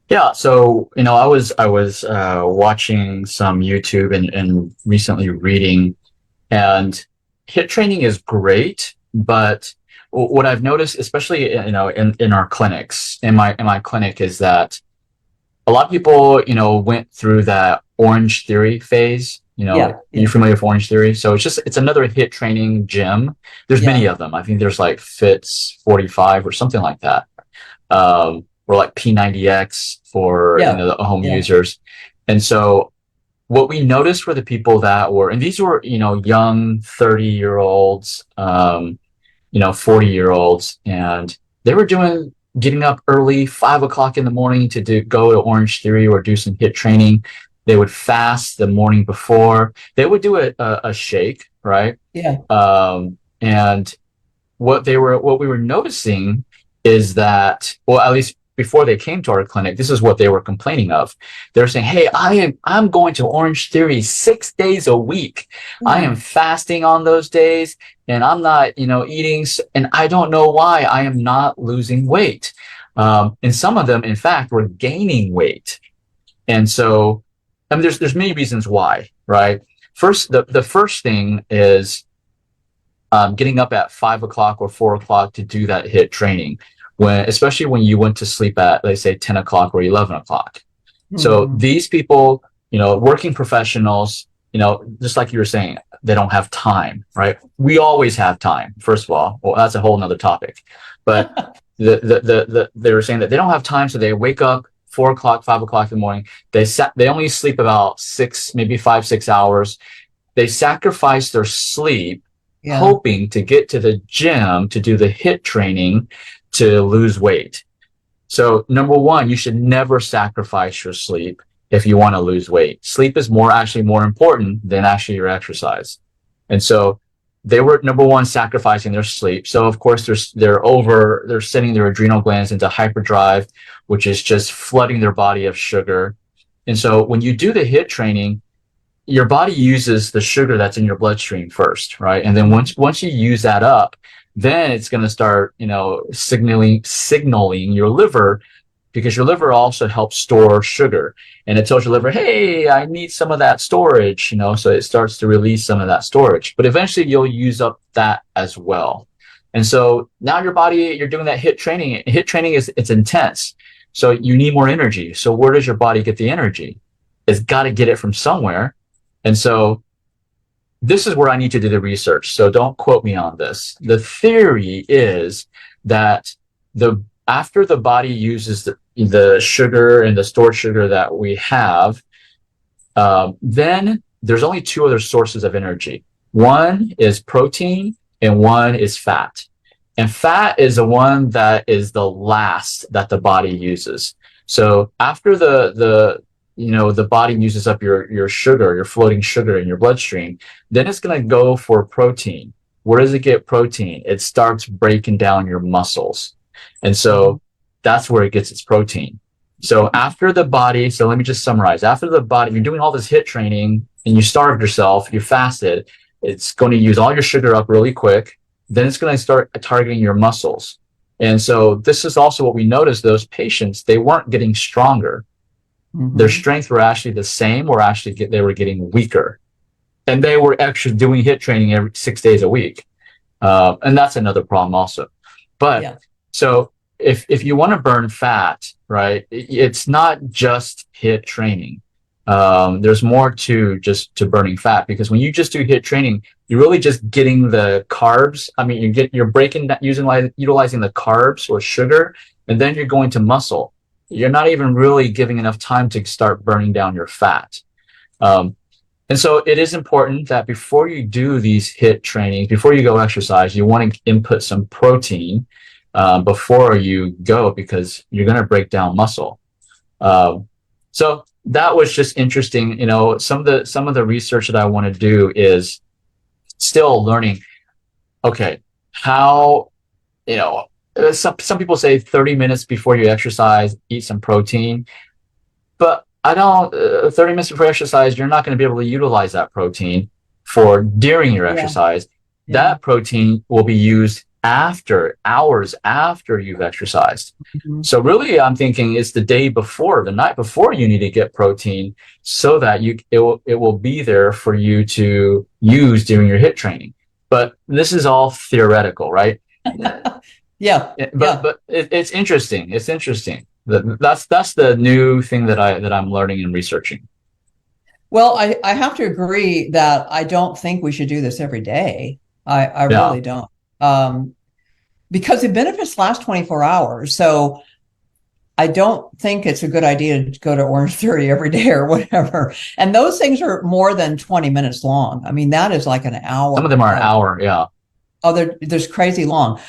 Yeah, so I was watching some YouTube and recently reading, and HIIT training is great, but what I've noticed, especially in our clinics, in my clinic, is that a lot of people went through that Orange Theory phase. Yeah, Are you yeah, familiar with Orange Theory? So it's another HIIT training gym. There's many yeah, of them. I think there's like Fits 45 or something like that, or like P90X for yeah, the home yeah. users. And so what we noticed for the people that were, and these were young 30-year-olds, 40-year-olds, and they were getting up early, 5 o'clock in the morning to go to Orange Theory or do some HIIT training. They would fast the morning before. They would do a shake, right? Yeah. And what we were noticing is that, well, at least before they came to our clinic, this is what they were complaining of. They're saying, "Hey, I'm going to Orange Theory 6 days a week. I am Mm. fasting on those days, and I'm not, eating, and I don't know why I am not losing weight." And some of them, in fact, were gaining weight. And so, I mean, there's many reasons why, right? First, the first thing is getting up at 5 o'clock or 4 o'clock to do that HIIT training, especially when you went to sleep at, let's say, 10 o'clock or 11 o'clock. So Hmm. these people, working professionals, just like you were saying, they don't have time, right? We always have time, first of all. Well, that's a whole nother topic. But they were saying that they don't have time, so they wake up 4 o'clock, 5 o'clock in the morning. They only sleep about six, maybe 5, 6 hours. They sacrifice their sleep Yeah. hoping to get to the gym to do the HIIT training to lose weight. So number one, you should never sacrifice your sleep if you want to lose weight. Sleep is actually more important than actually your exercise. And so they were, number one, sacrificing their sleep. So of course they're sending their adrenal glands into hyperdrive, which is just flooding their body of sugar. And so when you do the HIIT training, your body uses the sugar that's in your bloodstream first, right? And then once you use that up, then it's going to start, signaling your liver, because your liver also helps store sugar, and it tells your liver, "Hey, I need some of that storage," so it starts to release some of that storage. But eventually, you'll use up that as well. And so now you're doing that HIIT training. HIIT training it's intense, so you need more energy. So where does your body get the energy? It's got to get it from somewhere. And so this is where I need to do the research. So don't quote me on this. The theory is that after the body uses the sugar and the stored sugar that we have, then there's only two other sources of energy. One is protein and one is fat. And fat is the one that is the last that the body uses. So after the body uses up your sugar, your floating sugar in your bloodstream, then it's going to go for protein. Where does it get protein? It starts breaking down your muscles. And Hmm. so that's where it gets its protein. So after the body, so let me just summarize. After the body, you're doing all this HIIT training and you starved yourself, you fasted, it's going to use all your sugar up really quick. Then it's going to start targeting your muscles. And so this is also what we noticed. Those patients, they weren't getting stronger. Their Hmm. strength were actually the same, or actually they were getting weaker. And they were actually doing HIIT training every 6 days a week. And that's another problem also. But Yeah. so if you want to burn fat, right, it's not just HIIT training. There's more to burning fat, because when you just do HIIT training, you're really just getting the carbs. I mean, you're breaking that, utilizing the carbs or sugar, and then you're going to muscle. You're not even really giving enough time to start burning down your fat. Um, and so it is important that before you do these HIIT trainings, before you go exercise, you want to input some protein before you go, because you're going to break down muscle. Um, so that was just interesting. Some of the research that I want to do is still learning. Okay, how you know some people say 30 minutes before you exercise, eat some protein. But I don't, 30 minutes before exercise, you're not going to be able to utilize that protein for during your Yeah. exercise. Yeah. That protein will be used hours after you've exercised. Mhm. So really, I'm thinking it's the day before, the night before you need to get protein so that it will be there for you to use during your HIIT training. But this is all theoretical, right? Yeah, But yeah. it's interesting. It's interesting. That's the new thing that I'm learning and researching. Well, I have to agree that I don't think we should do this every day. I Yeah. really don't. Um, because the benefits last 24 hours. So I don't think it's a good idea to go to Orange Theory every day or whatever. And those things are more than 20 minutes long. I mean, that is like an Some of hour them are an of, hour. Yeah. oh, there's crazy long.